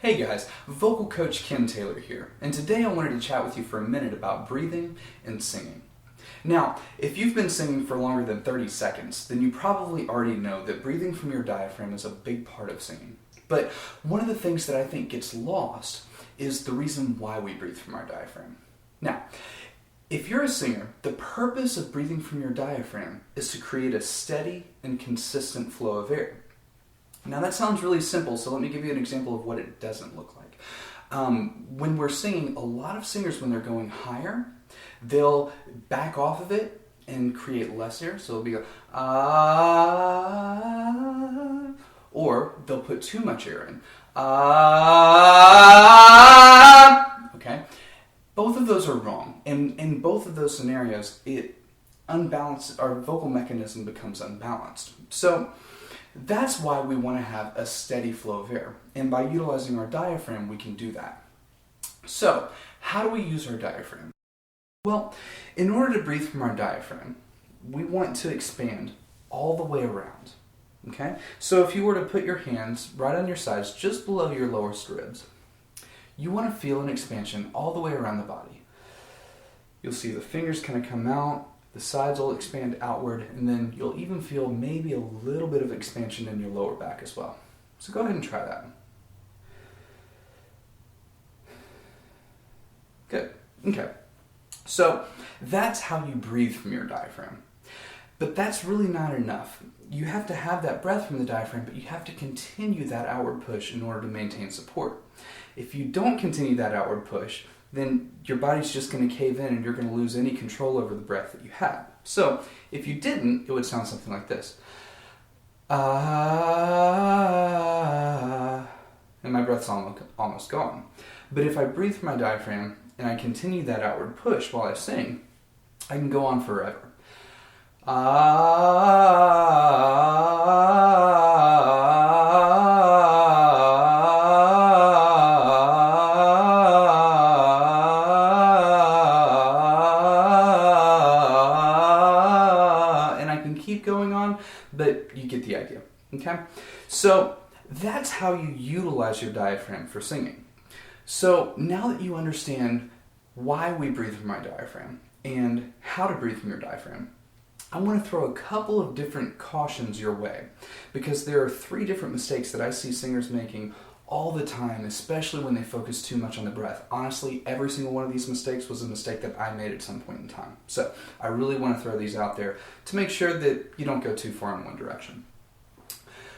Hey guys, vocal coach Ken Taylor here, and today I wanted to chat with you for a minute about breathing and singing. Now, if you've been singing for longer than 30 seconds, then you probably already know that breathing from your diaphragm is a big part of singing. But one of the things that I think gets lost is the reason why we breathe from our diaphragm. Now, if you're a singer, the purpose of breathing from your diaphragm is to create a steady and consistent flow of air. Now that sounds really simple, so let me give you an example of what it doesn't look like. When we're singing, a lot of singers, when they're going higher, they'll back off of it and create less air, so it'll be a ah, or they'll put too much air in. Ah, okay? Both of those are wrong, and in both of those scenarios, our vocal mechanism becomes unbalanced. So that's why we want to have a steady flow of air, and by utilizing our diaphragm, we can do that. So, how do we use our diaphragm? Well, in order to breathe from our diaphragm, we want to expand all the way around, okay? So if you were to put your hands right on your sides, just below your lowest ribs, you want to feel an expansion all the way around the body. You'll see the fingers kind of come out, the sides will expand outward, and then you'll even feel maybe a little bit of expansion in your lower back as well. So go ahead and try that. Good. Okay. So that's how you breathe from your diaphragm. But that's really not enough. You have to have that breath from the diaphragm, but you have to continue that outward push in order to maintain support. If you don't continue that outward push, then your body's just going to cave in and you're going to lose any control over the breath that you have. So, if you didn't, it would sound something like this. Ah, and my breath's almost gone. But if I breathe from my diaphragm and I continue that outward push while I sing, I can go on forever. Keep going on, but you get the idea, okay? So that's how you utilize your diaphragm for singing. So now that you understand why we breathe from our diaphragm and how to breathe from your diaphragm, I want to throw a couple of different cautions your way, because there are 3 different mistakes that I see singers making all the time, especially when they focus too much on the breath. Honestly, every single one of these mistakes was a mistake that I made at some point in time. So I really want to throw these out there to make sure that you don't go too far in one direction.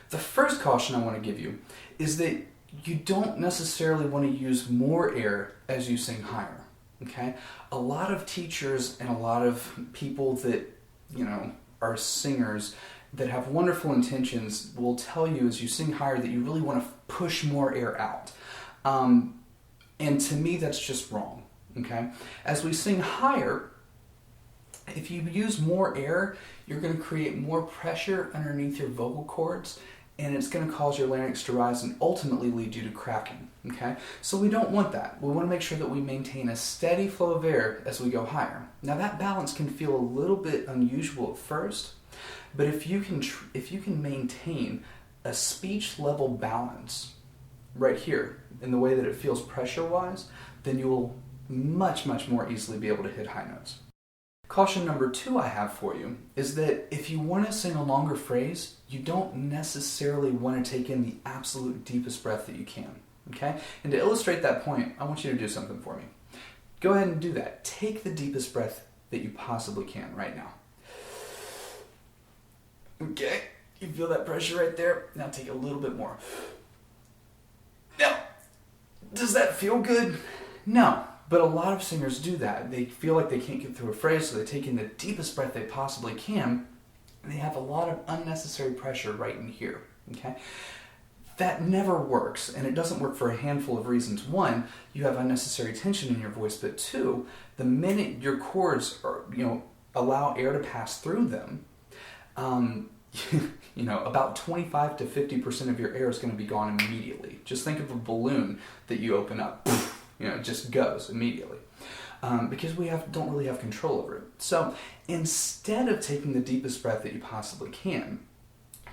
The first caution I want to give you is that you don't necessarily want to use more air as you sing higher. Okay? A lot of teachers and a lot of people that, are singers that have wonderful intentions will tell you as you sing higher that you really want to push more air out. And to me, that's just wrong, okay? As we sing higher, if you use more air, you're going to create more pressure underneath your vocal cords, and it's going to cause your larynx to rise and ultimately lead you to cracking, okay? So we don't want that. We want to make sure that we maintain a steady flow of air as we go higher. Now that balance can feel a little bit unusual at first, but if you can maintain a speech level balance right here in the way that it feels pressure-wise, then you will much, much more easily be able to hit high notes. Caution number 2 I have for you is that if you want to sing a longer phrase, you don't necessarily want to take in the absolute deepest breath that you can, okay? And to illustrate that point, I want you to do something for me. Go ahead and do that. Take the deepest breath that you possibly can right now. Okay, you feel that pressure right there? Now take a little bit more. Now, does that feel good? No, but a lot of singers do that. They feel like they can't get through a phrase, so they take in the deepest breath they possibly can, and they have a lot of unnecessary pressure right in here, okay? That never works, and it doesn't work for a handful of reasons. 1, you have unnecessary tension in your voice, but 2, the minute your cords allow air to pass through them, about 25 to 50% of your air is going to be gone immediately. Just think of a balloon that you open up, it just goes immediately. Because we don't really have control over it. So instead of taking the deepest breath that you possibly can,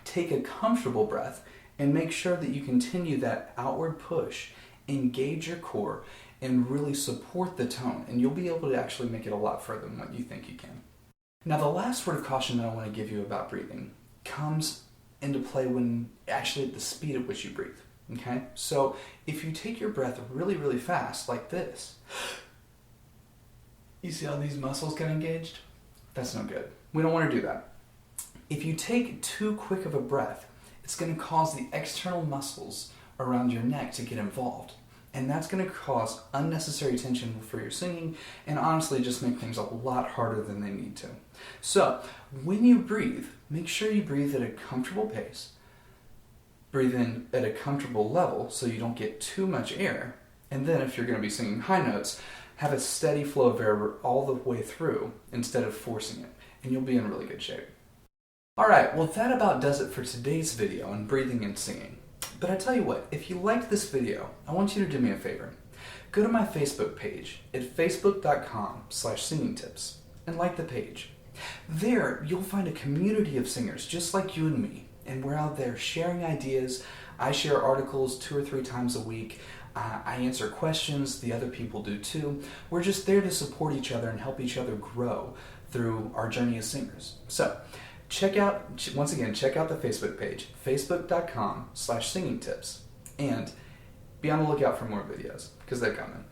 take a comfortable breath And make sure that you continue that outward push, engage your core, and really support the tone. And you'll be able to actually make it a lot further than what you think you can. Now, the last word of caution that I want to give you about breathing comes into play when actually at the speed at which you breathe. Okay? So if you take your breath really, really fast, like this, you see how these muscles get engaged? That's no good. We don't want to do that. If you take too quick of a breath, it's going to cause the external muscles around your neck to get involved. And that's going to cause unnecessary tension for your singing and honestly just make things a lot harder than they need to. So when you breathe, make sure you breathe at a comfortable pace. Breathe in at a comfortable level so you don't get too much air. And then if you're going to be singing high notes, have a steady flow of air all the way through instead of forcing it. And you'll be in really good shape. Alright, well that about does it for today's video on breathing and singing. But I tell you what, if you liked this video, I want you to do me a favor. Go to my Facebook page at facebook.com/singingtips and like the page. There, you'll find a community of singers just like you and me, and we're out there sharing ideas. I share articles 2 or 3 times a week. I answer questions, the other people do too. We're just there to support each other and help each other grow through our journey as singers. So, check out the Facebook page, facebook.com/singingtips, and be on the lookout for more videos, because they're coming.